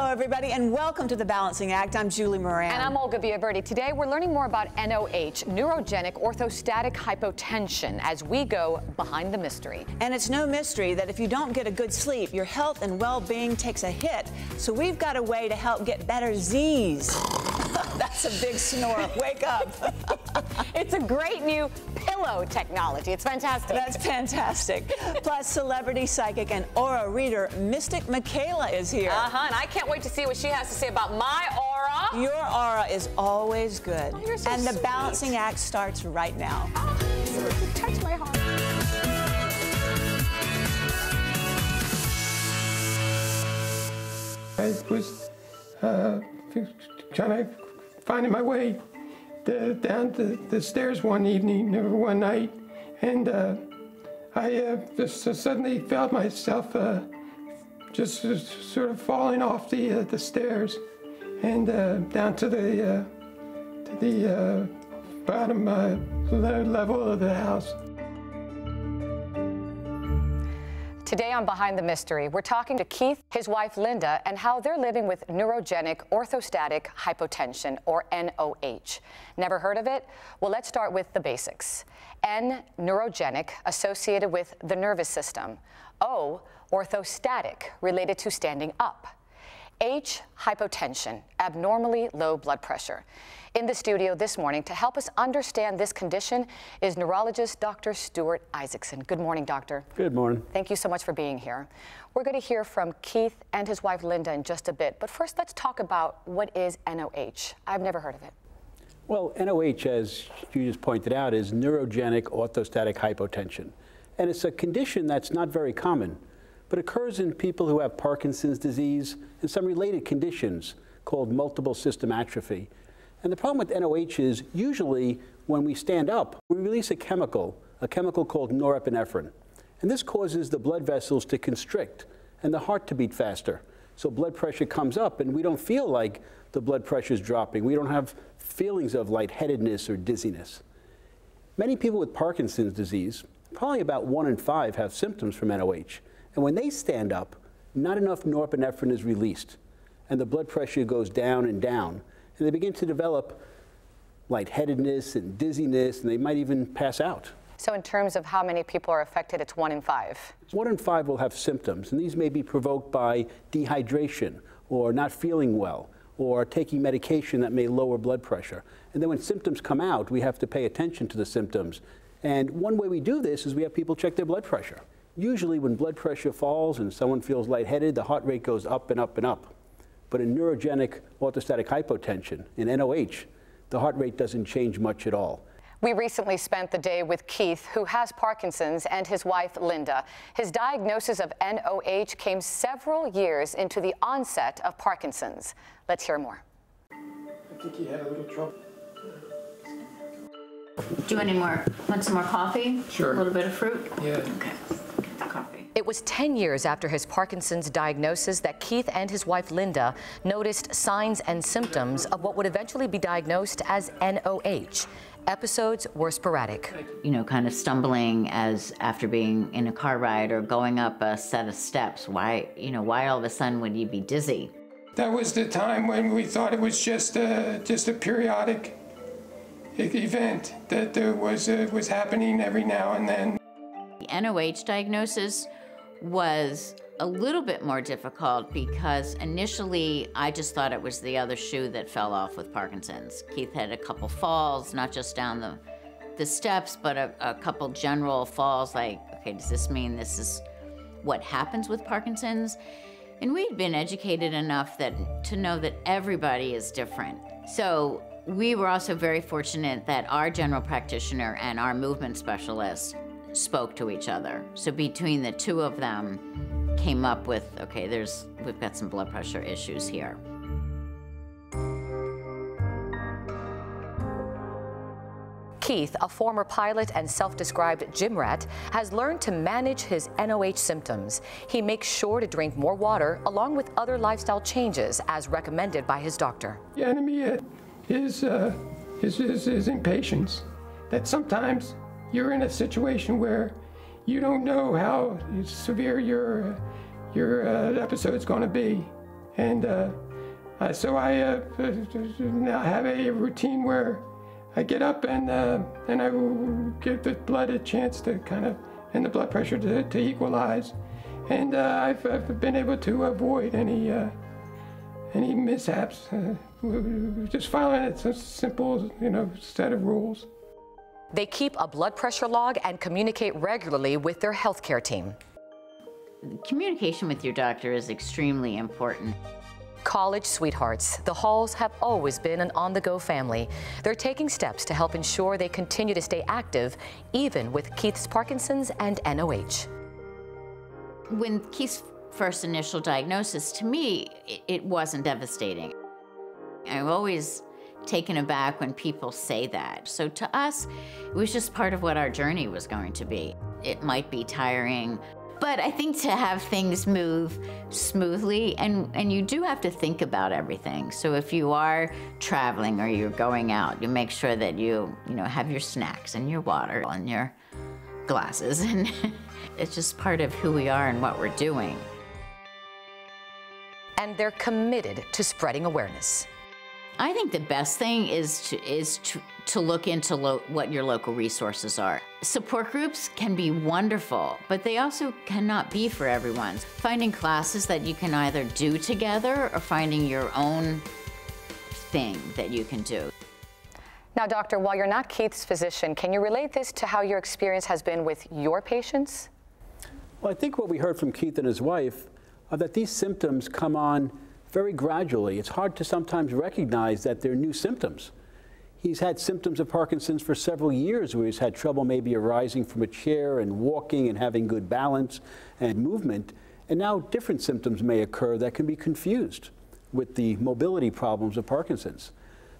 Hello, everybody, and welcome to The Balancing Act. I'm Julie Moran. And I'm Olga Villaverdi. Today, we're learning more about NOH, Neurogenic Orthostatic Hypotension, as we go behind the mystery. And it's no mystery that if you don't get a good sleep, your health and well-being takes a hit. So we've got a way to help get better Z's. That's a big snore. Wake up. It's a great new pillow technology. It's fantastic. That's fantastic. Plus, celebrity psychic and aura reader Mystic Michaela is here. And I can't wait to see what she has to say about my aura. Your aura is always good. Oh, you're so and the sweet. Balancing Act starts right now. You touch my heart. I was trying to find my way down the stairs one evening or one night, and I just suddenly felt myself just sort of falling off the stairs and down to the bottom level of the house. Today on Behind the Mystery, we're talking to Keith, his wife Linda, and how they're living with neurogenic orthostatic hypotension, or NOH. Never heard of it? Well, let's start with the basics. N, neurogenic, associated with the nervous system. O, orthostatic, related to standing up. H, hypotension, abnormally low blood pressure. In the studio this morning to help us understand this condition is neurologist Dr. Stuart Isaacson. Good morning, doctor. Good morning. Thank you so much for being here. We're going to hear from Keith and his wife Linda in just a bit, but first let's talk about what is NOH. I've never heard of it. Well, NOH, as you just pointed out, is neurogenic orthostatic hypotension. And it's a condition that's not very common, but occurs in people who have Parkinson's disease and some related conditions called multiple system atrophy. And the problem with NOH is usually when we stand up, we release a chemical called norepinephrine. And this causes the blood vessels to constrict and the heart to beat faster. So blood pressure comes up and we don't feel like the blood pressure is dropping. We don't have feelings of lightheadedness or dizziness. Many people with Parkinson's disease, probably about 1 in 5, have symptoms from NOH. And when they stand up, not enough norepinephrine is released. And the blood pressure goes down and down. And they begin to develop lightheadedness and dizziness, and they might even pass out. So in terms of how many people are affected, it's 1 in 5. 1 in 5 will have symptoms, and these may be provoked by dehydration or not feeling well or taking medication that may lower blood pressure. And then when symptoms come out, we have to pay attention to the symptoms. And one way we do this is we have people check their blood pressure. Usually when blood pressure falls and someone feels lightheaded, the heart rate goes up and up and up. But in neurogenic orthostatic hypotension, in NOH, the heart rate doesn't change much at all. We recently spent the day with Keith, who has Parkinson's, and his wife, Linda. His diagnosis of NOH came several years into the onset of Parkinson's. Let's hear more. I think he had a little trouble. Do you want some more coffee? Sure. A little bit of fruit? Yeah. Okay, get the coffee. It was 10 years after his Parkinson's diagnosis that Keith and his wife Linda noticed signs and symptoms of what would eventually be diagnosed as NOH. Episodes were sporadic. You know, kind of stumbling as after being in a car ride or going up a set of steps. Why all of a sudden would you be dizzy? That was the time when we thought it was just a periodic event that was happening every now and then. The NOH diagnosis was a little bit more difficult because initially I just thought it was the other shoe that fell off with Parkinson's. Keith had a couple falls, not just down the steps, but a couple general falls, like, okay, does this mean this is what happens with Parkinson's? And we'd been educated enough to know that everybody is different. So we were also very fortunate that our general practitioner and our movement specialist spoke to each other. So between the two of them came up with, okay, we've got some blood pressure issues here. Keith, a former pilot and self-described gym rat, has learned to manage his NOH symptoms. He makes sure to drink more water along with other lifestyle changes as recommended by his doctor. The enemy is impatience. That sometimes you're in a situation where you don't know how severe your episode's going to be. And so I now have a routine where I get up and I will give the blood a chance to and the blood pressure to equalize. And I've been able to avoid any mishaps, just following a simple, set of rules. They keep a blood pressure log and communicate regularly with their healthcare team. Communication with your doctor is extremely important. College sweethearts, the Halls have always been an on-the-go family. They're taking steps to help ensure they continue to stay active, even with Keith's Parkinson's and NOH. When Keith's first initial diagnosis, to me, it wasn't devastating. I'm always taken aback when people say that. So to us, it was just part of what our journey was going to be. It might be tiring, but I think to have things move smoothly, and you do have to think about everything. So if you are traveling or you're going out, you make sure that you have your snacks and your water and your glasses, and it's just part of who we are and what we're doing. And they're committed to spreading awareness. I think the best thing is to look into what your local resources are. Support groups can be wonderful, but they also cannot be for everyone. Finding classes that you can either do together or finding your own thing that you can do. Now, doctor, while you're not Keith's physician, can you relate this to how your experience has been with your patients? Well, I think what we heard from Keith and his wife are that these symptoms come on very gradually. It's hard to sometimes recognize that they're new symptoms. He's had symptoms of Parkinson's for several years where he's had trouble maybe arising from a chair and walking and having good balance and movement. And now different symptoms may occur that can be confused with the mobility problems of Parkinson's.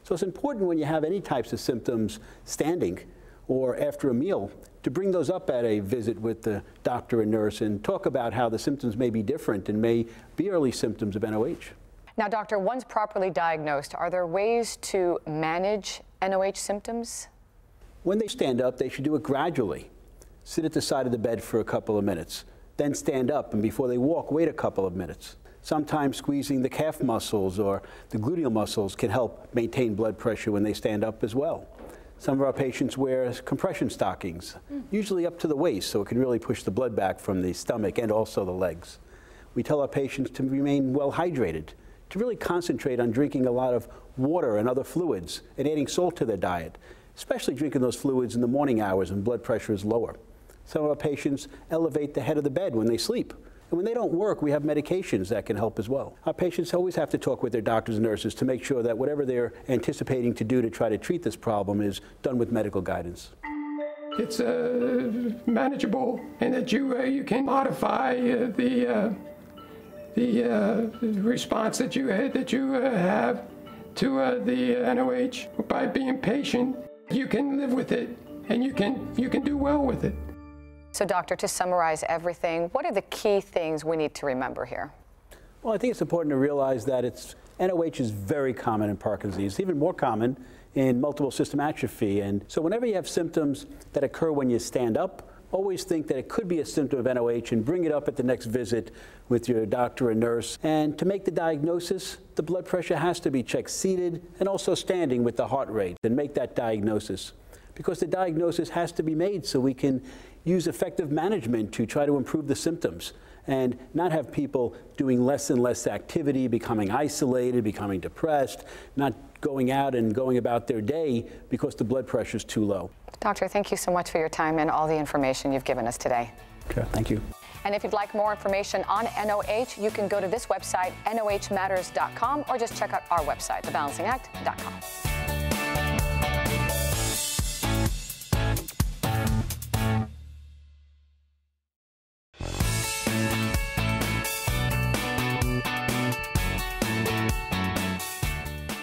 So it's important when you have any types of symptoms standing or after a meal to bring those up at a visit with the doctor and nurse and talk about how the symptoms may be different and may be early symptoms of NOH. Now, doctor, once properly diagnosed, are there ways to manage NOH symptoms? When they stand up, they should do it gradually. Sit at the side of the bed for a couple of minutes, then stand up, and before they walk, wait a couple of minutes. Sometimes squeezing the calf muscles or the gluteal muscles can help maintain blood pressure when they stand up as well. Some of our patients wear compression stockings, usually up to the waist, so it can really push the blood back from the stomach and also the legs. We tell our patients to remain well hydrated, to really concentrate on drinking a lot of water and other fluids and adding salt to their diet, especially drinking those fluids in the morning hours when blood pressure is lower. Some of our patients elevate the head of the bed when they sleep. And when they don't work, we have medications that can help as well. Our patients always have to talk with their doctors and nurses to make sure that whatever they're anticipating to do to try to treat this problem is done with medical guidance. It's manageable, and that you can modify the response that you have to the NOH by being patient. You can live with it, and you can do well with it. So, doctor, to summarize everything, what are the key things we need to remember here? Well, I think it's important to realize that NOH is very common in Parkinson's. It's even more common in multiple system atrophy. And so whenever you have symptoms that occur when you stand up, always think that it could be a symptom of NOH and bring it up at the next visit with your doctor and nurse. And to make the diagnosis, the blood pressure has to be checked seated and also standing with the heart rate, and make that diagnosis. Because the diagnosis has to be made so we can use effective management to try to improve the symptoms and not have people doing less and less activity, becoming isolated, becoming depressed, not going out and going about their day because the blood pressure is too low. Doctor, thank you so much for your time and all the information you've given us today. Okay, thank you. And if you'd like more information on NOH, you can go to this website, nohmatters.com, or just check out our website, thebalancingact.com.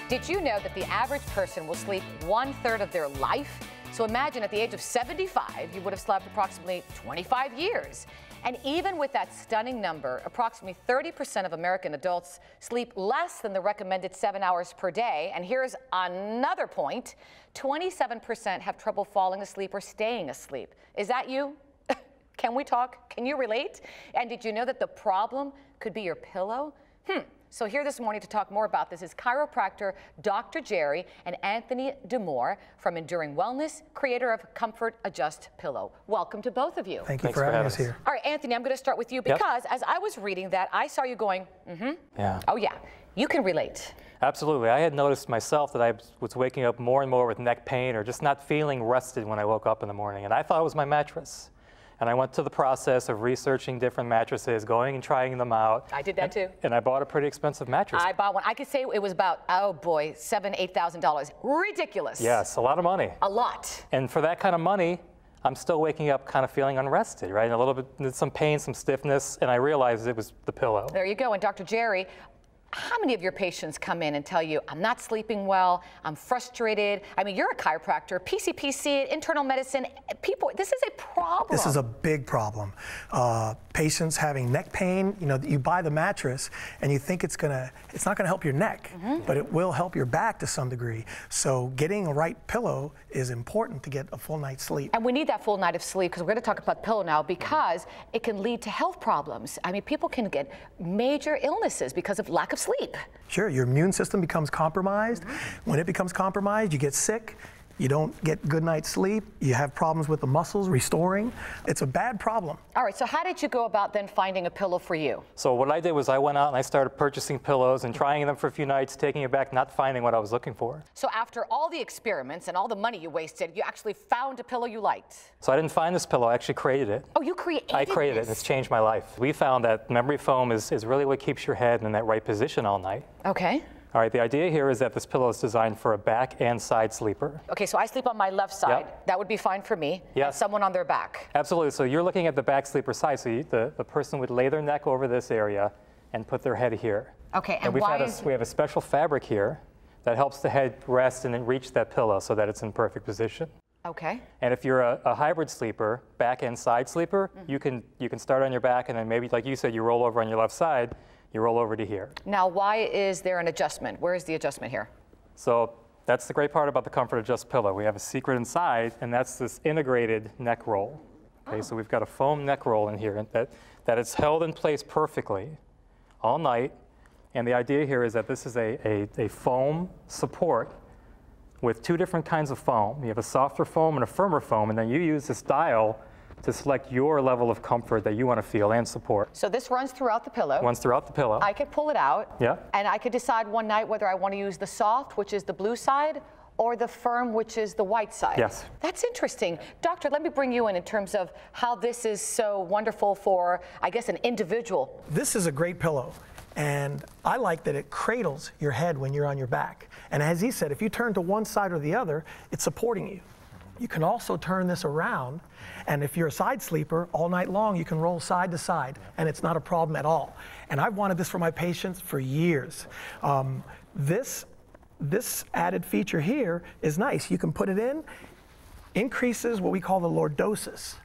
Did you know that the average person will sleep 1/3 of their life? So imagine at the age of 75, you would have slept approximately 25 years. And even with that stunning number, approximately 30% of American adults sleep less than the recommended 7 hours per day. And here's another point, 27% have trouble falling asleep or staying asleep. Is that you? Can we talk? Can you relate? And did you know that the problem could be your pillow? So here this morning to talk more about this is chiropractor Dr. Jerry and Anthony Demore from Enduring Wellness, creator of Comfort Adjust Pillow. Welcome to both of you. Thanks for having us here. All right, Anthony, I'm going to start with you because as I was reading that, I saw you going, Yeah. oh yeah, you can relate. Absolutely. I had noticed myself that I was waking up more and more with neck pain or just not feeling rested when I woke up in the morning. And I thought it was my mattress. And I went to the process of researching different mattresses, going and trying them out. I did that too. And I bought a pretty expensive mattress. I bought one. I could say it was about, oh boy, $7,000, $8,000. Ridiculous. Yes, a lot of money. A lot. And for that kind of money, I'm still waking up kind of feeling unrested, right? And a little bit, some pain, some stiffness, and I realized it was the pillow. There you go. And Dr. Jerry, how many of your patients come in and tell you, I'm not sleeping well, I'm frustrated? I mean, you're a chiropractor, PCPC, internal medicine, people, this is a problem. This is a big problem. Patients having neck pain, you know, you buy the mattress and you think it's not gonna help your neck, but it will help your back to some degree. So getting a right pillow is important to get a full night's sleep. And we need that full night of sleep because we're gonna talk about pillow now because it can lead to health problems. I mean, people can get major illnesses because of lack of sleep. Sure, your immune system becomes compromised. When it becomes compromised, you get sick, you don't get good night's sleep, you have problems with the muscles restoring. It's a bad problem. All right, so how did you go about then finding a pillow for you? So what I did was I went out and I started purchasing pillows and trying them for a few nights, taking it back, not finding what I was looking for. So after all the experiments and all the money you wasted, you actually found a pillow you liked? So I didn't find this pillow, I actually created it. Oh, you created it? I created it, and it's changed my life. We found that memory foam is really what keeps your head in that right position all night. Okay. All right, the idea here is that this pillow is designed for a back and side sleeper. Okay, so I sleep on my left side. Yep. That would be fine for me. Yes. And someone on their back. Absolutely, so you're looking at the back sleeper side, so the person would lay their neck over this area and put their head here. Okay, and we why have a special fabric here that helps the head rest and then reach that pillow so that it's in perfect position. Okay. And if you're a hybrid sleeper, back and side sleeper, you can start on your back and then maybe, like you said, you roll over on your left side, you roll over to here. Now, why is there an adjustment? Where is the adjustment here? So that's the great part about the Comfort Adjust pillow. We have a secret inside, and that's this integrated neck roll. Okay, so we've got a foam neck roll in here that is held in place perfectly all night. And the idea here is that this is a foam support with two different kinds of foam. You have a softer foam and a firmer foam, and then you use this dial to select your level of comfort that you want to feel and support. So this runs throughout the pillow. Runs throughout the pillow. I could pull it out. Yeah. And I could decide one night whether I want to use the soft, which is the blue side, or the firm, which is the white side. Yes. That's interesting. Doctor, let me bring you in terms of how this is so wonderful for, I guess, an individual. This is a great pillow. And I like that it cradles your head when you're on your back. And as he said, if you turn to one side or the other, it's supporting you. You can also turn this around, and if you're a side sleeper, all night long, you can roll side to side, and it's not a problem at all. And I've wanted this for my patients for years. This added feature here is nice. You can put it in, increases what we call the lordosis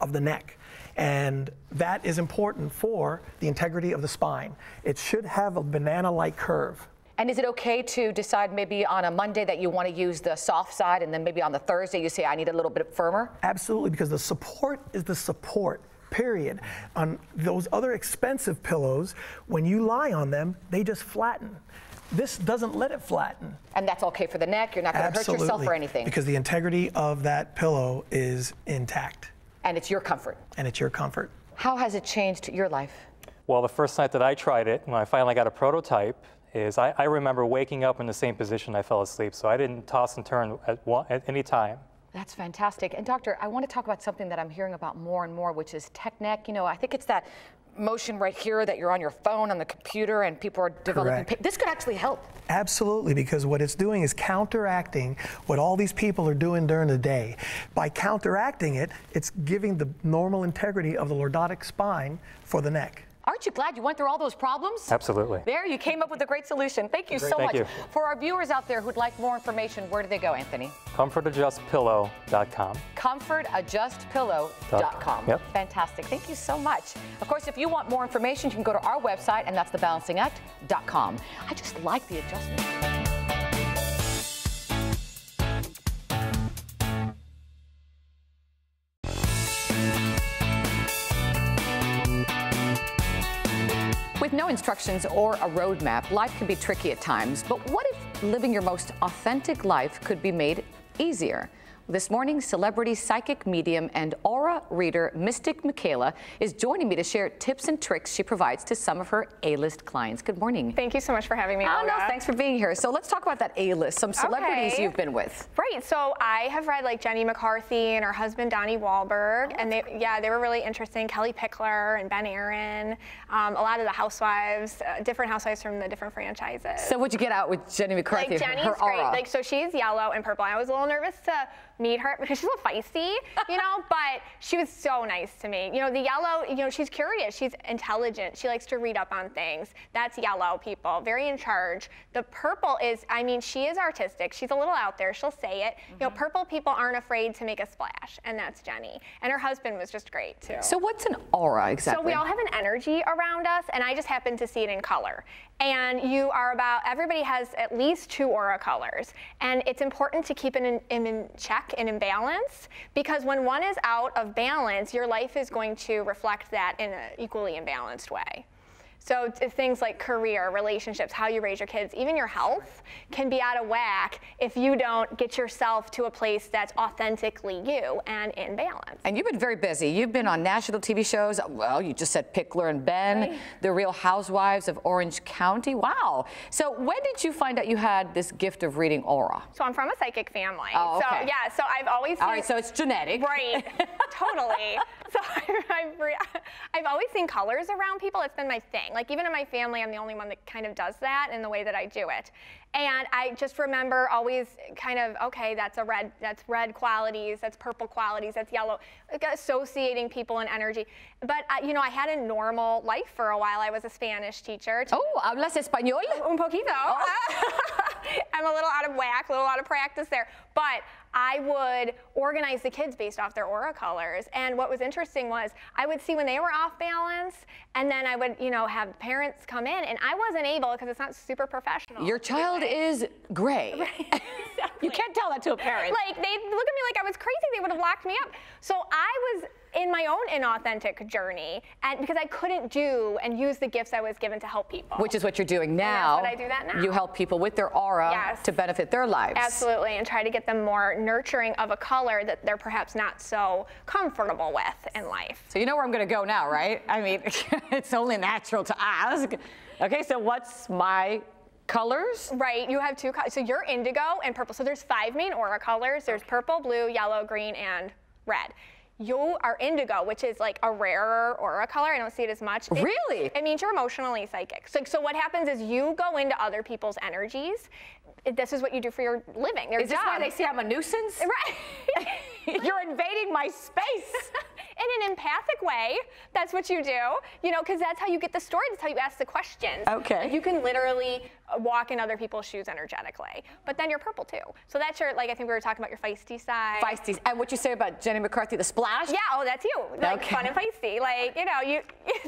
of the neck. And that is important for the integrity of the spine. It should have a banana-like curve. And is it okay to decide maybe on a Monday that you want to use the soft side and then maybe on the Thursday you say I need a little bit firmer? Absolutely, because the support is the support, period. On those other expensive pillows, when you lie on them, they just flatten. This doesn't let it flatten. And that's okay for the neck? You're not going to hurt yourself or anything? Because the integrity of that pillow is intact. And it's your comfort? And it's your comfort. How has it changed your life? Well, the first night that I tried it, when I finally got a prototype, is I remember waking up in the same position I fell asleep, so I didn't toss and turn at any time. That's fantastic. And doctor, I want to talk about something that I'm hearing about more and more, which is tech neck. You know, I think it's that motion right here that you're on your phone, on the computer, and people are developing. This could actually help. Absolutely, because what it's doing is counteracting what all these people are doing during the day. By counteracting it, it's giving the normal integrity of the lordotic spine for the neck. Aren't you glad you went through all those problems? Absolutely. There, you came up with a great solution. Thank you so much. Thank you. For our viewers out there who'd like more information, where do they go, Anthony? ComfortAdjustPillow.com. ComfortAdjustPillow.com. Yep. Fantastic. Thank you so much. Of course, if you want more information, you can go to our website, and that's thebalancingact.com. I just like the adjustment. With no instructions or a roadmap, life can be tricky at times. But what if living your most authentic life could be made easier? This morning, celebrity psychic medium and aura reader Mystic Michaela is joining me to share tips and tricks she provides to some of her A-list clients. Good morning. Thank you so much for having me, Oh, Olga. no, thanks for being here. So let's talk about that A-list, some celebrities Okay. you've been with. Right, so I have read like Jenny McCarthy and her husband Donnie Wahlberg, and they were really interesting. Kelly Pickler and Ben Aaron, a lot of the housewives, different housewives from the different franchises. So what'd you get out with Jenny McCarthy? Like Jenny's her great. aura. Like, so she's yellow and purple. I was a little nervous to meet her because she's a little feisty, you know, but she was so nice to me. You know, the yellow, you know, she's curious, she's intelligent, she likes to read up on things. That's yellow people, very in charge. The purple is, I mean, she is artistic. She's a little out there, she'll say it. You know, purple people aren't afraid to make a splash, and that's Jenny. And her husband was just great too. So what's an aura exactly? So we all have an energy around us, and I just happen to see it in color. And you are about, everybody has at least 2 aura colors. And it's important to keep it in check and in balance, because when one is out of balance, your life is going to reflect that in an equally imbalanced way. So things like career, relationships, how you raise your kids, even your health can be out of whack if you don't get yourself to a place that's authentically you and in balance. And you've been very busy. You've been on national TV shows. Well, you just said Pickler and Ben, Right. The Real Housewives of Orange County. Wow. So when did you find out you had this gift of reading aura? So I'm from a psychic family. Oh, okay. So yeah, so I've always All right, so it's genetic. Right, totally. So I've always seen colors around people. It's been my thing. Like even in my family, I'm the only one that kind of does that in the way that I do it. And I just remember always kind of, okay, that's red qualities, that's purple qualities, that's yellow, associating people and energy. But you know, I had a normal life for a while. I was a Spanish teacher. Oh, ¿hablas español? Un poquito. Oh. I'm a little out of whack, a little out of practice there. But I would organize the kids based off their aura colors. And what was interesting was I would see when they were off balance, and then I would, you know, have parents come in, and I wasn't able, because it's not super professional. Your child is gray. Right, exactly. You can't tell that to a parent. Like, they'd look at me like I was crazy. They would have locked me up. So I was in my own inauthentic journey, and because I couldn't do and use the gifts I was given to help people. Which is what you're doing now. And that's what I do that now. You help people with their aura Yes. to benefit their lives. Absolutely, and try to get them more nurturing of a color that they're perhaps not so comfortable with in life. So you know where I'm going to go now, right? I mean, it's only natural to ask. Okay, so what's my colors? Right, you have 2 colors. So you're indigo and purple. So there's 5 main aura colors. There's purple, blue, yellow, green, and red. You are indigo, which is like a rarer aura color. I don't see it as much. Really? It means you're emotionally psychic. So what happens is you go into other people's energies. This is what you do for your living. Is this why they say I'm a nuisance? Right. You're invading my space. In an empathic way, that's what you do, you know, because that's how you get the story. That's how you ask the questions. Okay. Like you can literally walk in other people's shoes energetically. But then you're purple too. So that's your, like I think we were talking about your feisty side. Feisty. And what you say about Jenny McCarthy, the splash? Yeah, oh, that's you. Like Okay. fun and feisty. Like, you know,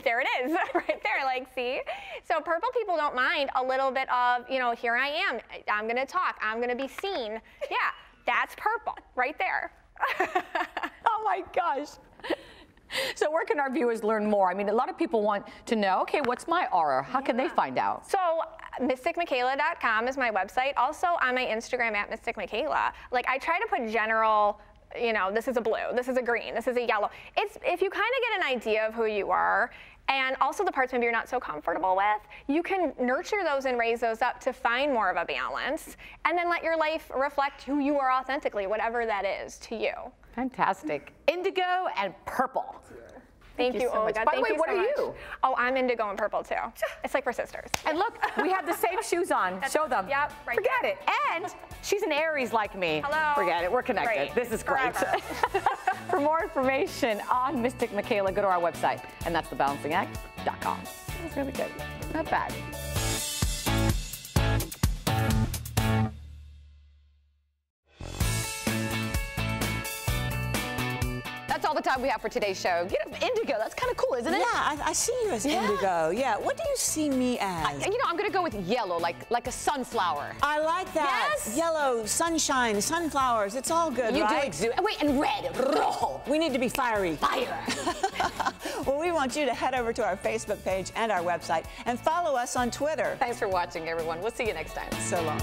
there it is, right there, like, see? So purple people don't mind a little bit of, you know, here I am. I'm going to talk. I'm going to be seen. Yeah, that's purple right there. Oh my gosh. So where can our viewers learn more? I mean, a lot of people want to know, okay, what's my aura? How can they find out? So mysticmichaela.com is my website. Also on my Instagram at mysticmichaela. Like I try to put general, you know, this is a blue, this is a green, this is a yellow. It's if you kind of get an idea of who you are, and also the parts maybe you're not so comfortable with, you can nurture those and raise those up to find more of a balance, and then let your life reflect who you are authentically, whatever that is to you. Fantastic. Indigo and purple. Thank you, so much. Olga. By the Thank way, you what so are much. you? Oh, I'm indigo and purple too. It's like we're sisters. And look, we have the same shoes on. Show them. Yep, right Forget there. it. And she's an Aries like me. Hello. Forget it. We're connected. Great. This is great. Forever. For more information on Mystic Michaela, go to our website, and that's thebalancingact.com. That was really good. Not bad. That's all the time we have for today's show. Get up indigo. That's kind of cool, isn't it? Yeah, I see you as indigo. Yeah. What do you see me as? You know, I'm going to go with yellow, like a sunflower. I like that. Yes. Yellow, sunshine, sunflowers. It's all good, You right? do exude. Wait, and red. Rojo. We need to be fiery. Fire. Well, we want you to head over to our Facebook page and our website and follow us on Twitter. Thanks for watching, everyone. We'll see you next time. So long.